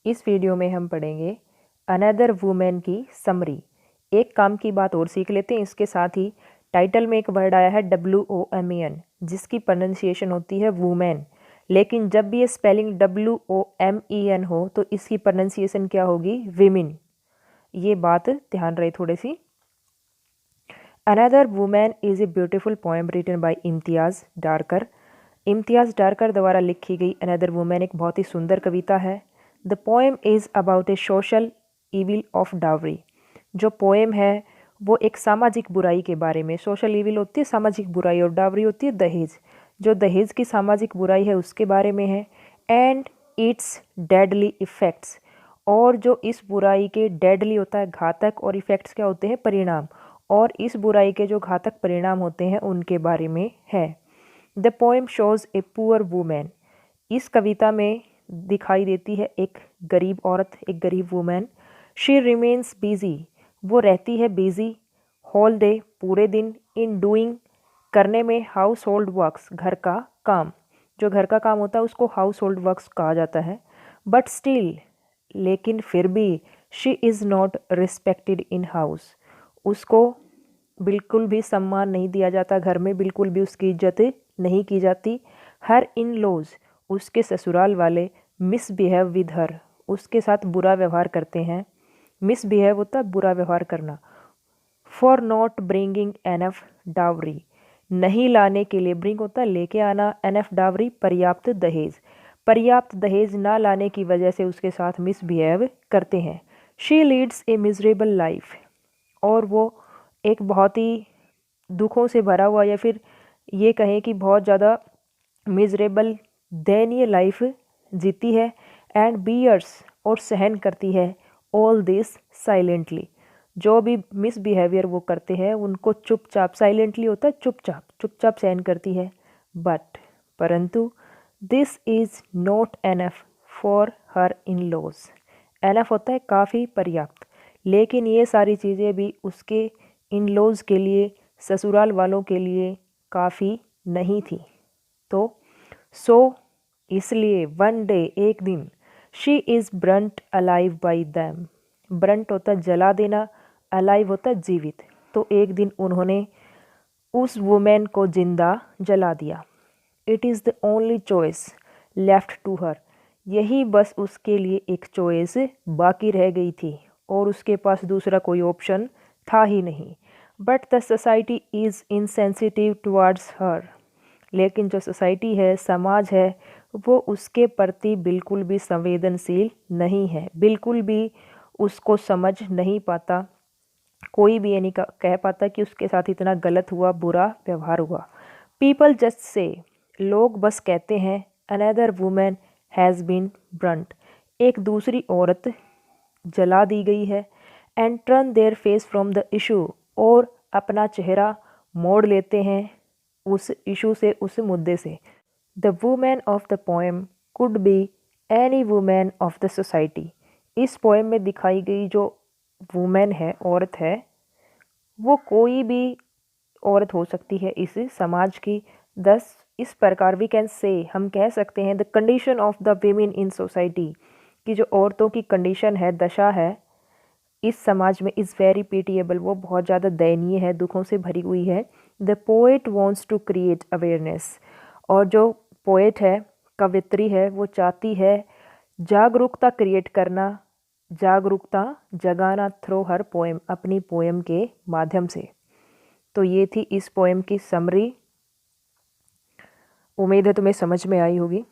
इस वीडियो में हम पढ़ेंगे अनदर वुमेन की समरी। एक काम की बात और सीख लेते हैं। इसके साथ ही टाइटल में एक वर्ड आया है WOMEN, जिसकी प्रोनाउंसिएशन होती है वुमेन, लेकिन जब भी ये स्पेलिंग WOMEN हो तो इसकी प्रोनाउंसिएशन क्या होगी? विमेन। ये बात ध्यान रहे थोड़ी सी। Another woman is a beautiful poem written by Imtiaz Dharker. Imtiaz Dharker द्वारा लिखी गई अनदर वुमेन एक बहुत ही सुंदर कविता है। The poem is about A social evil of dowry. जो पोएम है वो एक सामाजिक बुराई के बारे में, सोशल इविल होती है सामाजिक बुराई और डावरी होती है दहेज, जो दहेज की सामाजिक बुराई है उसके बारे में है। एंड इट्स डेडली इफ़ेक्ट्स, और जो इस बुराई के डेडली होता है घातक, और इफ़ेक्ट्स क्या होते हैं? परिणाम। और इस बुराई के जो घातक परिणाम होते हैं उनके बारे में है। The poem shows a poor women. इस कविता में दिखाई देती है एक गरीब औरत, एक गरीब वुमेन। शी रिमेन्स बिजी, वो रहती है बिजी होल डे, पूरे दिन, इन डूइंग, करने में, हाउस होल्ड वर्क्स, घर का काम। जो घर का काम होता है उसको हाउस होल्ड वर्क्स कहा जाता है। बट स्टिल, लेकिन फिर भी, she is not respected in house, उसको बिल्कुल भी सम्मान नहीं दिया जाता, घर में बिल्कुल भी उसकी इज्जत नहीं की जाती। हर इन लॉज, उसके ससुराल वाले, मिसबिहेव विद हर, उसके साथ बुरा व्यवहार करते हैं। मिसबिहेव होता है बुरा व्यवहार करना। For not bringing enough dowry, नहीं लाने के लिए, ब्रिंग होता है लेके आना, एनफ डावरी पर्याप्त दहेज, पर्याप्त दहेज ना लाने की वजह से उसके साथ मिसबिहेव करते हैं। She leads a miserable life, और वो एक बहुत ही दुखों से भरा हुआ, या फिर ये कहें कि बहुत ज़्यादा मिजरेबल, दयनीय लाइफ जीती है। एंड बियर्स, और सहन करती है, ऑल दिस साइलेंटली, जो भी मिसबिहेवियर वो करते हैं उनको चुपचाप, साइलेंटली होता है चुपचाप, चुपचाप सहन करती है। बट, परंतु, this is not enough for her in laws. Enough होता है काफ़ी, पर्याप्त, लेकिन ये सारी चीज़ें भी उसके इन लॉज के लिए, ससुराल वालों के लिए काफ़ी नहीं थी। तो इसलिए वन डे, एक दिन, she is Brunt alive by them. Brunt होता है जला देना, अलाइव होता है जीवित। तो एक दिन उन्होंने उस वुमेन को जिंदा जला दिया। It is the only choice left to her, यही बस उसके लिए एक चॉइस बाकी रह गई थी, और उसके पास दूसरा कोई ऑप्शन था ही नहीं। But the society is insensitive towards हर, लेकिन जो सोसाइटी है, समाज है, वो उसके प्रति बिल्कुल भी संवेदनशील नहीं है, बिल्कुल भी उसको समझ नहीं पाता। कोई भी ये नहीं कह पाता कि उसके साथ इतना गलत हुआ, बुरा व्यवहार हुआ। पीपल जस्ट से, लोग बस कहते हैं, another women has been burnt, एक दूसरी औरत जला दी गई है। And turn their face from the issue, और अपना चेहरा मोड़ लेते हैं उस इशू से, उस मुद्दे से। The women of the poem could be any women of the society. इस पोएम में दिखाई गई जो वुमेन है, औरत है, वो कोई भी औरत हो सकती है इस समाज की। दस इस प्रकार वी कैन से, हम कह सकते हैं, the condition of the women in society, कि जो औरतों की कंडीशन है, दशा है इस समाज में, इज़ वेरी पीटिएबल, वो बहुत ज़्यादा दयनीय है, दुखों से भरी हुई है। The poet wants to create awareness, और जो पोएट है, कवित्री है, वो चाहती है जागरूकता क्रिएट करना, जागरूकता जगाना थ्रू हर पोएम, अपनी पोएम के माध्यम से। तो ये थी इस पोएम की समरी। उम्मीद है तुम्हें समझ में आई होगी।